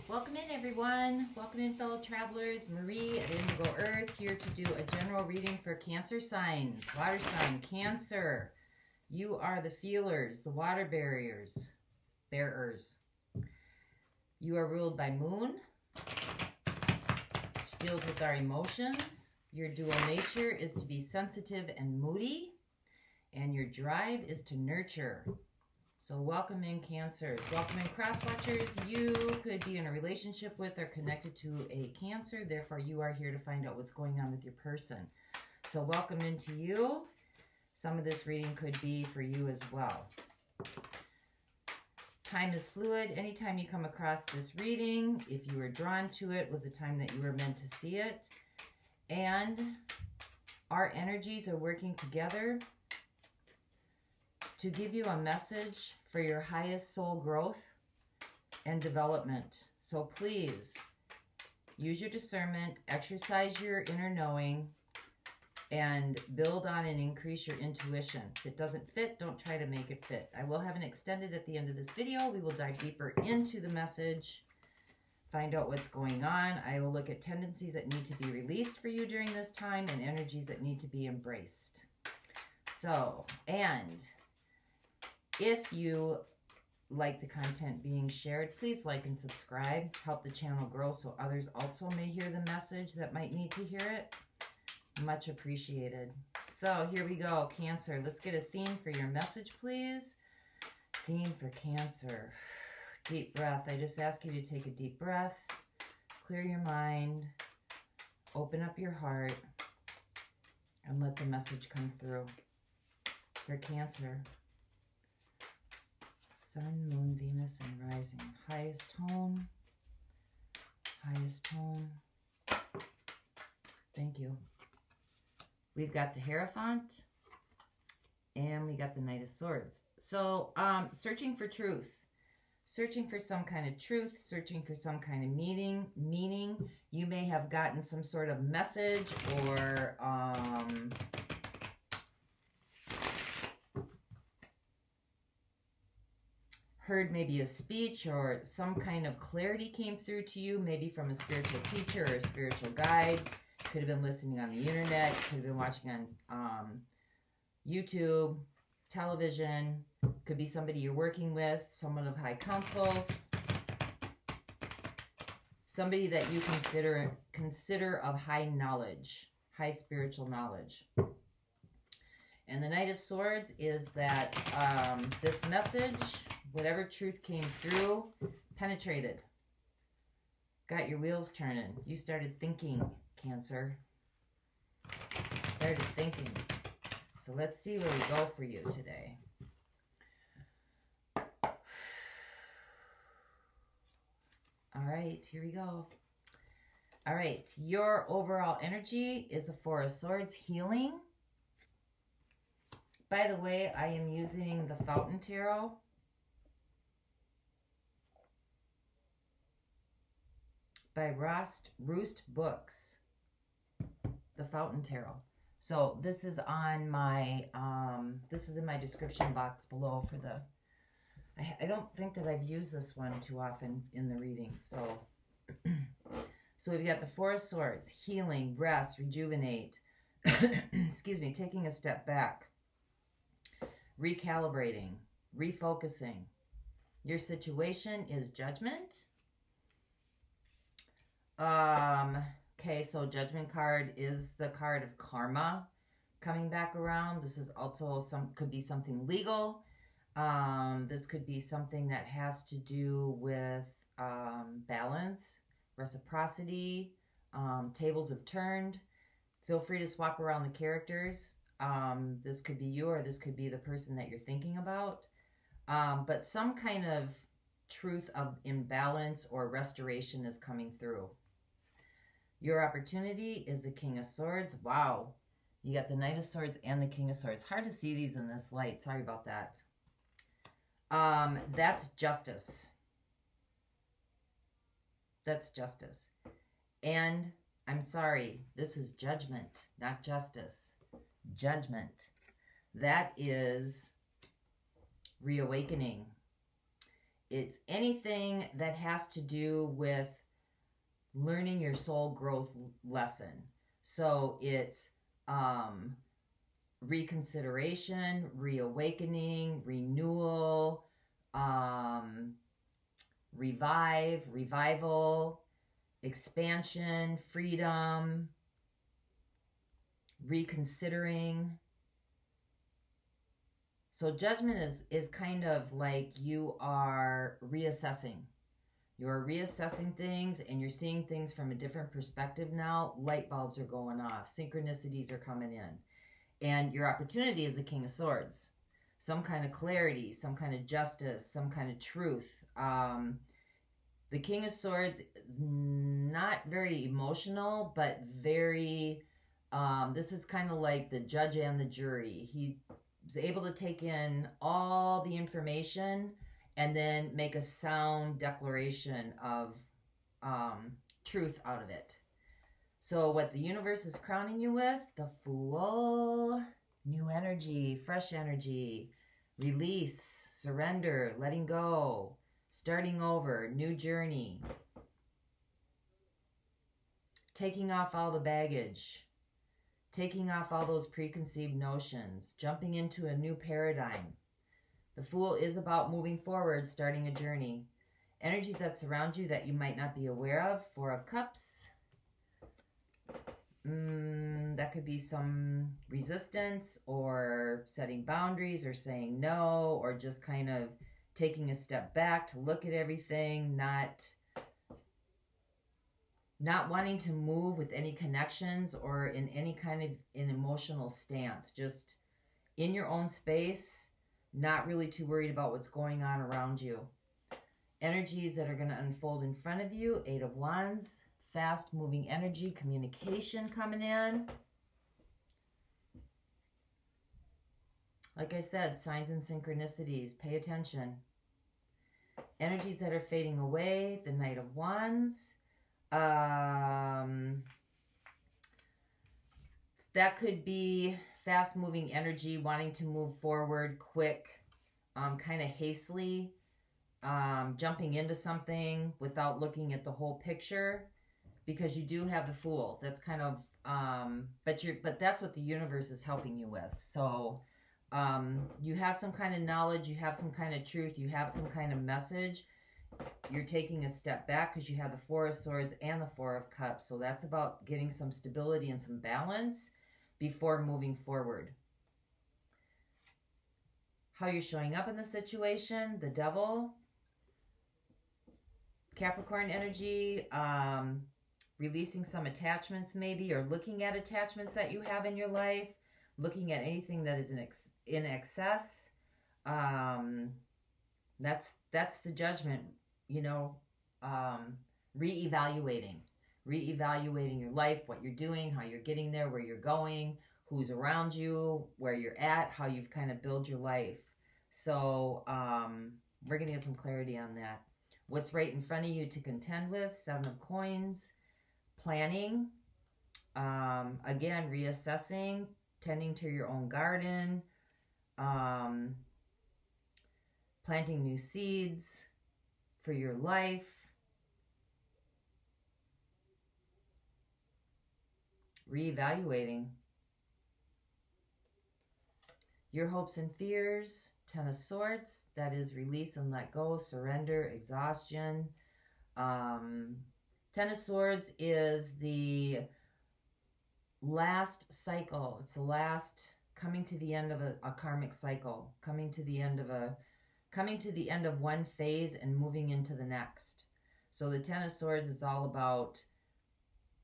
Welcome in, everyone. Welcome in, fellow travelers. Marie at Indigo Earth here to do a general reading for Cancer signs. Water sign, Cancer. You are the feelers, the water bearers. You are ruled by Moon, which deals with our emotions. Your dual nature is to be sensitive and moody, and your drive is to nurture. So welcome in, Cancers. Welcome in, Cross Watchers. You could be in a relationship with or connected to a Cancer. Therefore, you are here to find out what's going on with your person. So welcome into you. Some of this reading could be for you as well. Time is fluid. Anytime you come across this reading, if you were drawn to it, was the time that you were meant to see it. And our energies are working together to give you a message for your highest soul growth and development. So please use your discernment, exercise your inner knowing, and build on and increase your intuition. If it doesn't fit, don't try to make it fit. I will have an extended at the end of this video. We will dive deeper into the message, find out what's going on. I will look at tendencies that need to be released for you during this time and energies that need to be embraced. So, and if you like the content being shared, please like and subscribe. Help the channel grow so others also may hear the message that might need to hear it. Much appreciated. So here we go, Cancer. Let's get a theme for your message, please. Theme for Cancer. Deep breath. I just ask you to take a deep breath. Clear your mind. Open up your heart. And let the message come through. For Cancer. Sun, Moon, Venus, and Rising. Highest tone. Highest tone. Thank you. We've got the Hierophant. And we got the Knight of Swords. So, searching for truth. Searching for some kind of truth. Searching for some kind of meaning. You may have gotten some sort of message or heard maybe a speech or some kind of clarity came through to you, maybe from a spiritual teacher or a spiritual guide. Could have been listening on the internet, could have been watching on YouTube, television, could be somebody you're working with, someone of high counsels, somebody that you consider of high knowledge, high spiritual knowledge. And the Knight of Swords is that this message, whatever truth came through, penetrated. Got your wheels turning. You started thinking, Cancer. Started thinking. So let's see where we go for you today. All right, here we go. All right, your overall energy is a Four of Swords, healing. By the way, I am using the Fountain Tarot. By Roost Books. The Fountain Tarot. So this is on my, this is in my description box below for the, I don't think that I've used this one too often in the readings. So, so we've got the Four of Swords, healing, rest, rejuvenate, excuse me, taking a step back, recalibrating, refocusing. Your situation is Judgment. Okay, so Judgment card is the card of karma coming back around. This is also could be something legal. This could be something that has to do with balance, reciprocity, tables have turned. Feel free to swap around the characters. This could be you or this could be the person that you're thinking about. But some kind of truth of imbalance or restoration is coming through. Your opportunity is the King of Swords. Wow. You got the Knight of Swords and the King of Swords. Hard to see these in this light. Sorry about that. That's justice. That's justice. And I'm sorry, this is judgment, not justice. Judgment. That is reawakening. it's anything that has to do with learning your soul growth lesson. So it's reconsideration, reawakening, renewal, revival, expansion, freedom, reconsidering. So judgment is kind of like you are reassessing. You're reassessing things and you're seeing things from a different perspective now. Light bulbs are going off. Synchronicities are coming in. And your opportunity is the King of Swords. Some kind of clarity, some kind of justice, some kind of truth. The King of Swords is not very emotional, but very, this is kind of like the judge and the jury. He was able to take in all the information and then make a sound declaration of truth out of it. So what the universe is crowning you with, the Fool, new energy, fresh energy, release, surrender, letting go, starting over, new journey, taking off all the baggage, taking off all those preconceived notions, jumping into a new paradigm. The Fool is about moving forward, starting a journey. Energies that surround you that you might not be aware of. Four of Cups. That could be some resistance or setting boundaries or saying no or just kind of taking a step back to look at everything, not wanting to move with any connections or in any kind of an emotional stance. Just in your own space, not really too worried about what's going on around you. Energies that are going to unfold in front of you. Eight of Wands. Fast moving energy, communication coming in. Like I said, signs and synchronicities. Pay attention. Energies that are fading away. The Knight of Wands. That could be fast moving energy, wanting to move forward quick, kind of hastily, jumping into something without looking at the whole picture. Because you do have the Fool. That's kind of, but that's what the universe is helping you with. So you have some kind of knowledge, you have some kind of truth, you have some kind of message. You're taking a step back because you have the Four of Swords and the Four of Cups. So that's about getting some stability and some balance before moving forward. How you're showing up in the situation, the Devil, Capricorn energy, releasing some attachments maybe, or looking at attachments that you have in your life, looking at anything that is in excess. That's the Judgment, you know, reevaluating your life, what you're doing, how you're getting there, where you're going, who's around you, where you're at, how you've kind of built your life. So we're going to get some clarity on that. What's right in front of you to contend with? Seven of Coins. Planning, again, reassessing, tending to your own garden, planting new seeds for your life, reevaluating your hopes and fears. Ten of Swords, that is release and let go, surrender, exhaustion. Ten of Swords is the last cycle. It's the last, coming to the end of a karmic cycle, coming to the end of one phase and moving into the next. So the Ten of Swords is all about,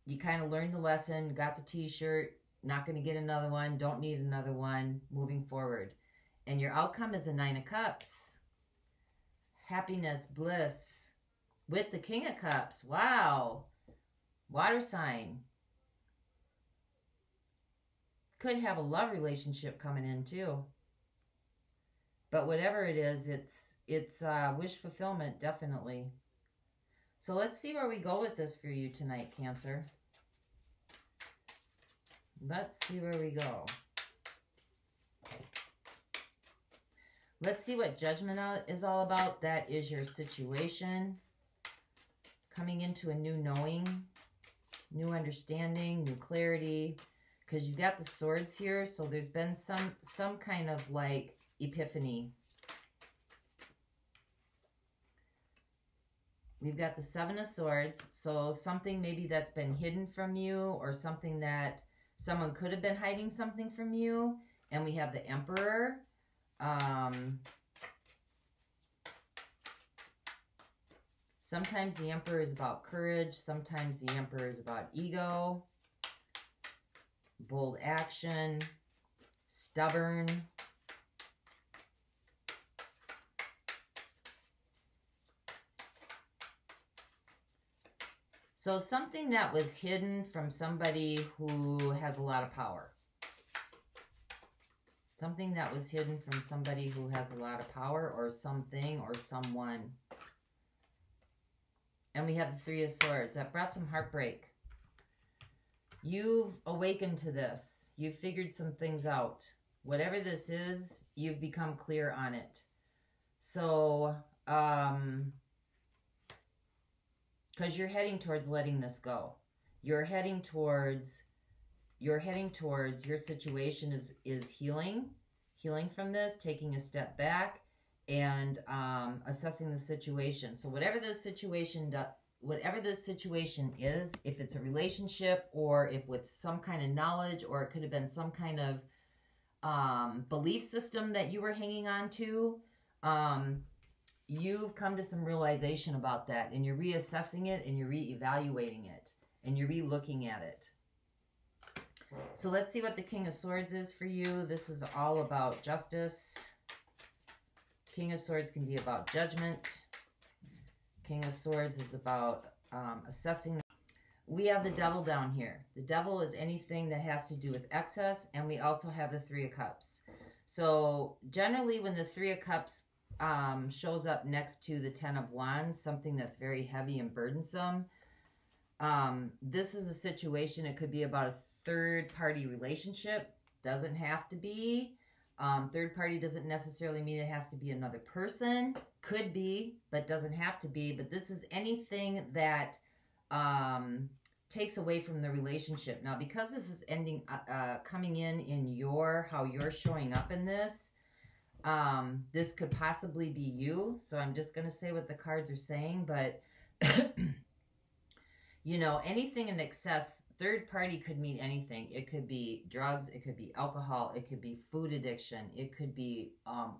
you kind of learned the lesson, got the t-shirt, not going to get another one, don't need another one, moving forward. And your outcome is a Nine of Cups. Happiness, bliss. With the King of Cups. Wow. Water sign. Could have a love relationship coming in too. But whatever it is, it's wish fulfillment, definitely. So let's see where we go with this for you tonight, Cancer. Let's see where we go. Let's see what Judgment is all about. That is your situation. Coming into a new knowing, new understanding, new clarity. Because you've got the Swords here, so there's been some kind of like epiphany. We've got the Seven of Swords, so something maybe that's been hidden from you, or something that someone could have been hiding something from you. And we have the Emperor. Sometimes the Emperor is about courage. Sometimes the Emperor is about ego, bold action, stubborn. So something that was hidden from somebody who has a lot of power. Something that was hidden from somebody who has a lot of power, or something or someone. And we have the Three of Swords. That brought some heartbreak. You've awakened to this. You've figured some things out. Whatever this is, you've become clear on it. So, because you're heading towards letting this go. You're heading towards your situation is healing from this, taking a step back, and assessing the situation. So whatever this situation is, if it's a relationship, or if it's some kind of knowledge, or it could have been some kind of belief system that you were hanging on to, you've come to some realization about that, and you're reassessing it, and you're reevaluating it, and you're re-looking at it. So let's see what the King of Swords is for you. This is all about justice. King of Swords can be about judgment. King of Swords is about assessing. We have the Devil down here. The Devil is anything that has to do with excess, and we also have the Three of Cups. So generally when the Three of Cups shows up next to the Ten of Wands, something that's very heavy and burdensome, this is a situation. It could be about a third-party relationship. Doesn't have to be. Third party doesn't necessarily mean it has to be another person. Could be, but doesn't have to be. But this is anything that takes away from the relationship. Now, because this is ending, coming in how you're showing up in this, this could possibly be you. So I'm just going to say what the cards are saying. But, you know, anything in excess. Third party could mean anything. It could be drugs. It could be alcohol. It could be food addiction. It could be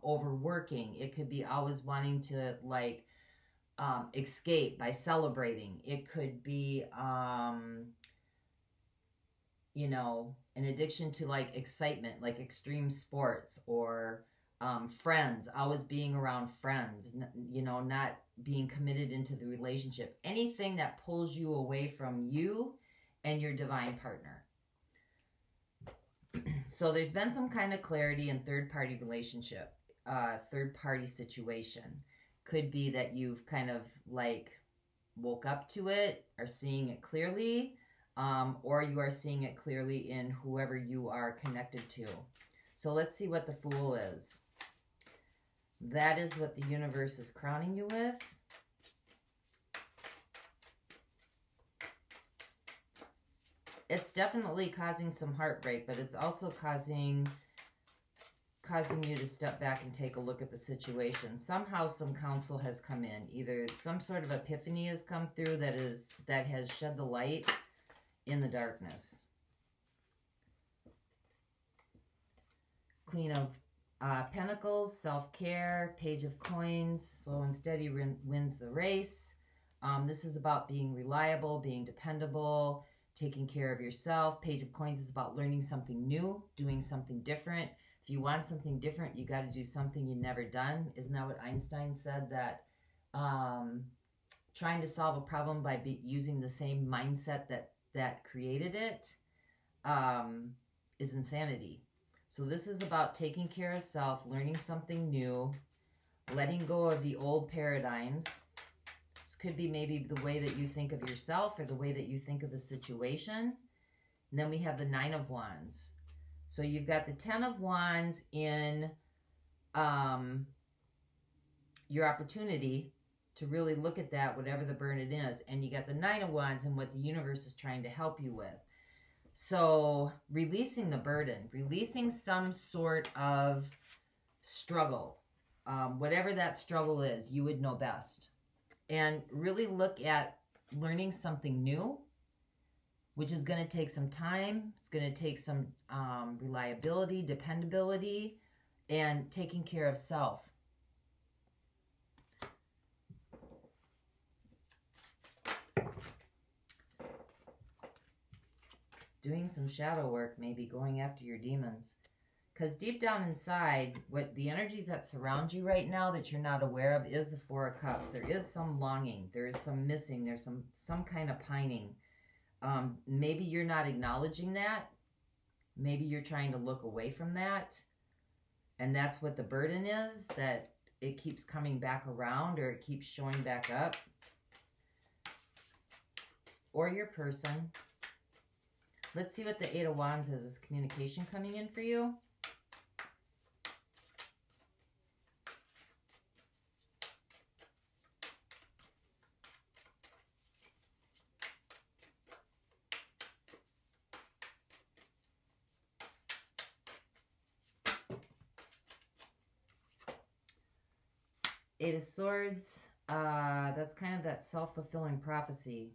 overworking. It could be always wanting to like escape by celebrating. It could be, you know, an addiction to like excitement, like extreme sports, or friends, always being around friends, you know, not being committed into the relationship. Anything that pulls you away from you and your divine partner. So there's been some kind of clarity in third-party relationship, third-party situation. Could be that you've kind of like woke up to it, are seeing it clearly, or you are seeing it clearly in whoever you are connected to. So let's see what the Fool is. That is what the universe is crowning you with. It's definitely causing some heartbreak, but it's also causing you to step back and take a look at the situation. Somehow some counsel has come in. Either some sort of epiphany has come through that has shed the light in the darkness. Queen of Pentacles, self-care, Page of Coins, slow and steady wins the race. This is about being reliable, being dependable, taking care of yourself. Page of Coins is about learning something new, doing something different. If you want something different, you got to do something you've never done. Isn't that what Einstein said? That trying to solve a problem by using the same mindset that created it is insanity. So this is about taking care of self, learning something new, letting go of the old paradigms. Could be maybe the way that you think of yourself, or the way that you think of the situation. And then we have the Nine of Wands. So you've got the Ten of Wands in your opportunity to really look at that, whatever the burden is. And you got the 9 of Wands and what the universe is trying to help you with. So releasing the burden, releasing some sort of struggle, whatever that struggle is, you would know best. And really look at learning something new, which is going to take some time. It's going to take some reliability, dependability, and taking care of self. Doing some shadow work, maybe going after your demons. Because deep down inside, what the energies that surround you right now that you're not aware of is the 4 of Cups. There is some longing. There is some missing. There's some kind of pining. Maybe you're not acknowledging that. Maybe you're trying to look away from that. And that's what the burden is, that it keeps coming back around or it keeps showing back up. Or your person. Let's see what the 8 of Wands is. Is communication coming in for you? Eight of Swords. That's kind of that self-fulfilling prophecy.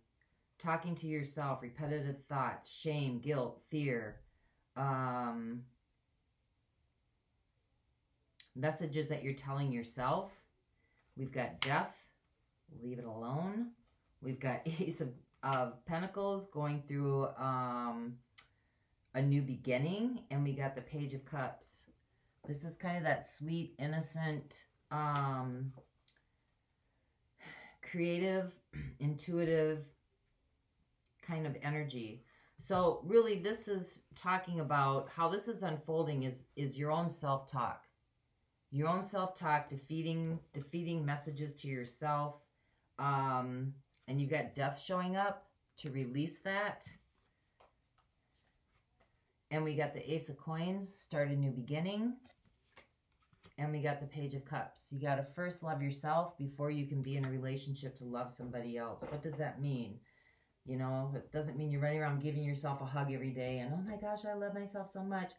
Talking to yourself, repetitive thoughts, shame, guilt, fear, messages that you're telling yourself. We've got death, leave it alone. We've got Ace of Pentacles going through a new beginning, and we got the Page of Cups. This is kind of that sweet, innocent, creative, intuitive kind of energy. So really this is talking about how this is unfolding is your own self-talk. Your own self-talk, defeating messages to yourself. And you've got death showing up to release that. And we got the Ace of Coins, start a new beginning. And we got the Page of Cups. You got to first love yourself before you can be in a relationship to love somebody else. What does that mean? You know, it doesn't mean you're running around giving yourself a hug every day and, oh my gosh, I love myself so much.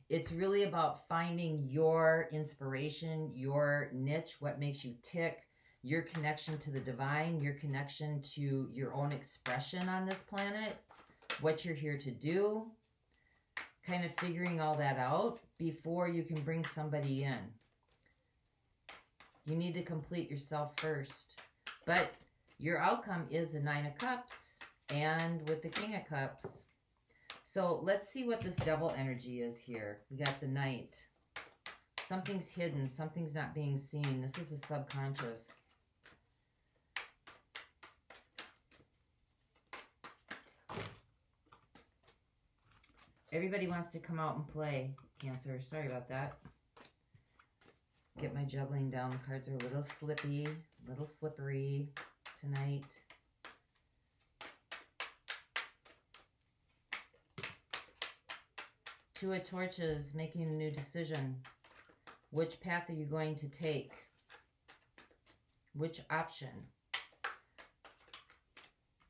It's really about finding your inspiration, your niche, what makes you tick, your connection to the divine, your connection to your own expression on this planet, what you're here to do, kind of figuring all that out before you can bring somebody in. You need to complete yourself first. But your outcome is the 9 of Cups. And with the King of Cups. So let's see what this devil energy is here. We got the Knight. Something's hidden. Something's not being seen. This is the subconscious. Everybody wants to come out and play, Cancer. Sorry about that. Get my juggling down. The cards are a little slippy, a little slippery tonight. Two of Torches, making a new decision. Which path are you going to take? Which option?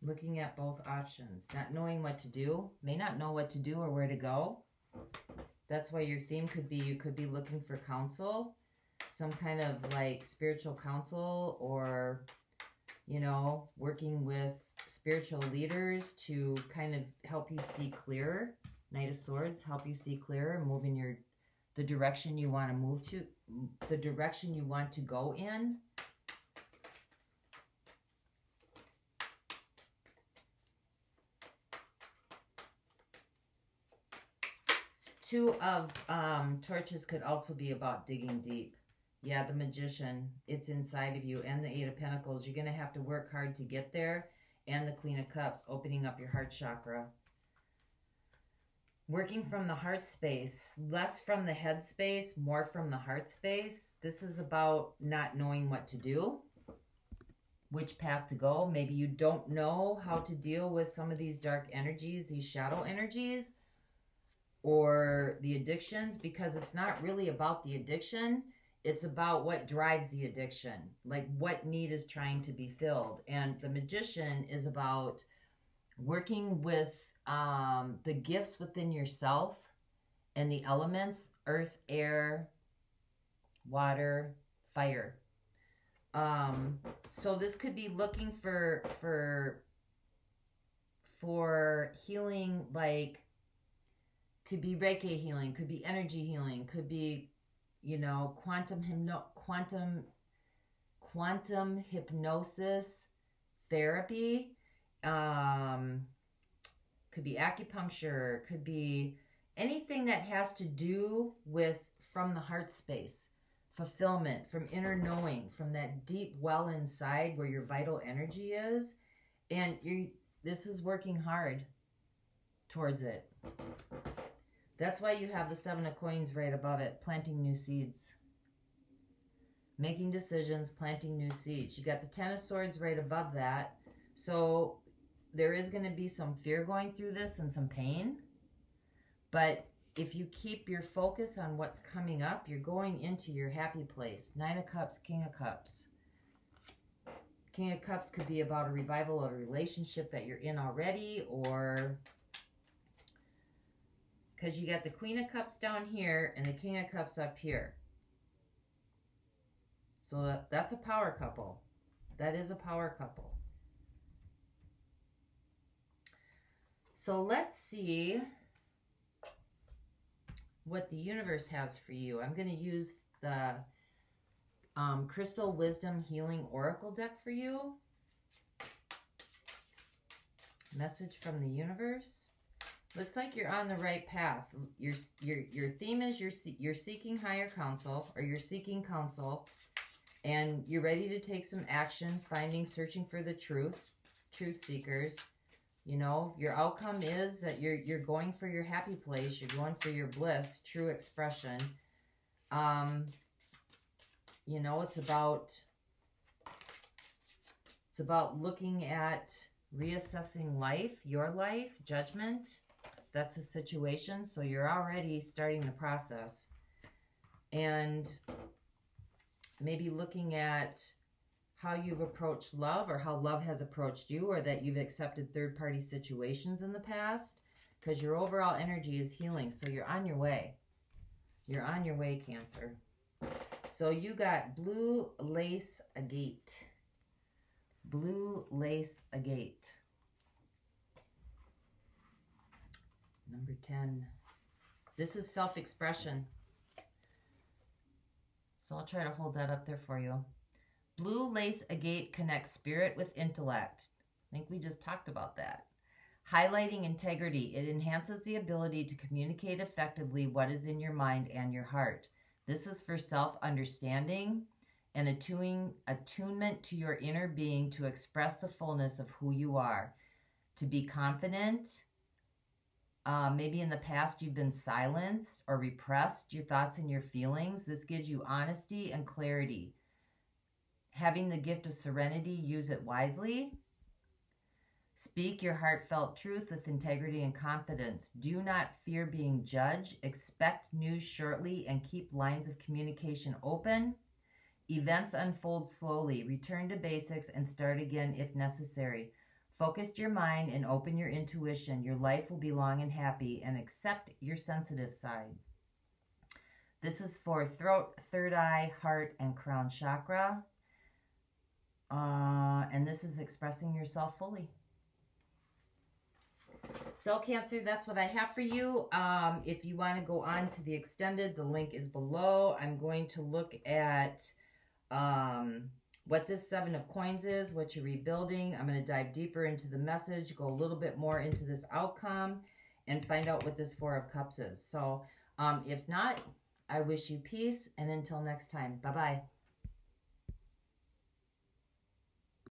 Looking at both options. Not knowing what to do. May not know what to do or where to go. That's why your theme could be, you could be looking for counsel. Some kind of like spiritual counsel, or, you know, working with spiritual leaders to kind of help you see clearer. Knight of Swords, help you see clearer, move in the direction you want to move to, the direction you want to go in. Two of Torches could also be about digging deep. Yeah, the Magician, it's inside of you, and the 8 of Pentacles. You're going to have to work hard to get there, and the Queen of Cups, opening up your heart chakra. Working from the heart space, less from the head space, more from the heart space. This is about not knowing what to do, which path to go. Maybe you don't know how to deal with some of these dark energies, these shadow energies, or the addictions, because it's not really about the addiction. it's about what drives the addiction, like what need is trying to be filled. And the Magician is about working with the gifts within yourself and the elements, earth, air, water, fire. So this could be looking for healing, like could be Reiki healing, could be energy healing, could be, you know, quantum hypnosis therapy, could be acupuncture, could be anything that has to do with from the heart space, fulfillment, from inner knowing, from that deep well inside where your vital energy is. And this is working hard towards it. That's why you have the 7 of Coins right above it, planting new seeds. Making decisions, planting new seeds. You got the 10 of Swords right above that. So there is going to be some fear going through this and some pain. But if you keep your focus on what's coming up, you're going into your happy place. 9 of Cups, King of Cups. King of Cups could be about a revival of a relationship that you're in already, or because you got the Queen of Cups down here and the King of Cups up here. So that's a power couple. That is a power couple. So let's see what the universe has for you. I'm going to use the Crystal Wisdom Healing Oracle deck for you. Message from the universe. Looks like you're on the right path. Your theme is you're seeking higher counsel, or you're seeking counsel, and you're ready to take some action, searching for the truth seekers. You know, your outcome is that you're going for your happy place. You're going for your bliss, true expression. You know, it's about looking at reassessing life, your life, judgment. That's a situation. So you're already starting the process. And maybe looking at how you've approached love, or how love has approached you, or that you've accepted third-party situations in the past, because your overall energy is healing. So you're on your way. You're on your way, Cancer. So you got blue lace agate. Blue lace agate. Number 10. This is self-expression. So I'll try to hold that up there for you. Blue lace agate connects spirit with intellect. I think we just talked about that. Highlighting integrity. It enhances the ability to communicate effectively what is in your mind and your heart. This is for self-understanding and attunement to your inner being to express the fullness of who you are. To be confident. Maybe in the past you've been silenced or repressed your thoughts and your feelings. This gives you honesty and clarity. Having the gift of serenity, use it wisely. Speak your heartfelt truth with integrity and confidence. Do not fear being judged. Expect news shortly and keep lines of communication open. Events unfold slowly. Return to basics and start again if necessary. Focus your mind and open your intuition. Your life will be long and happy, and accept your sensitive side. This is for throat, third eye, heart, and crown chakra. And this is expressing yourself fully. So Cancer, that's what I have for you. If you want to go on to the extended, the link is below. I'm going to look at what this 7 of Coins is, what you're rebuilding. I'm going to dive deeper into the message, go a little bit more into this outcome, and find out what this 4 of Cups is. So if not, I wish you peace, and until next time, bye-bye.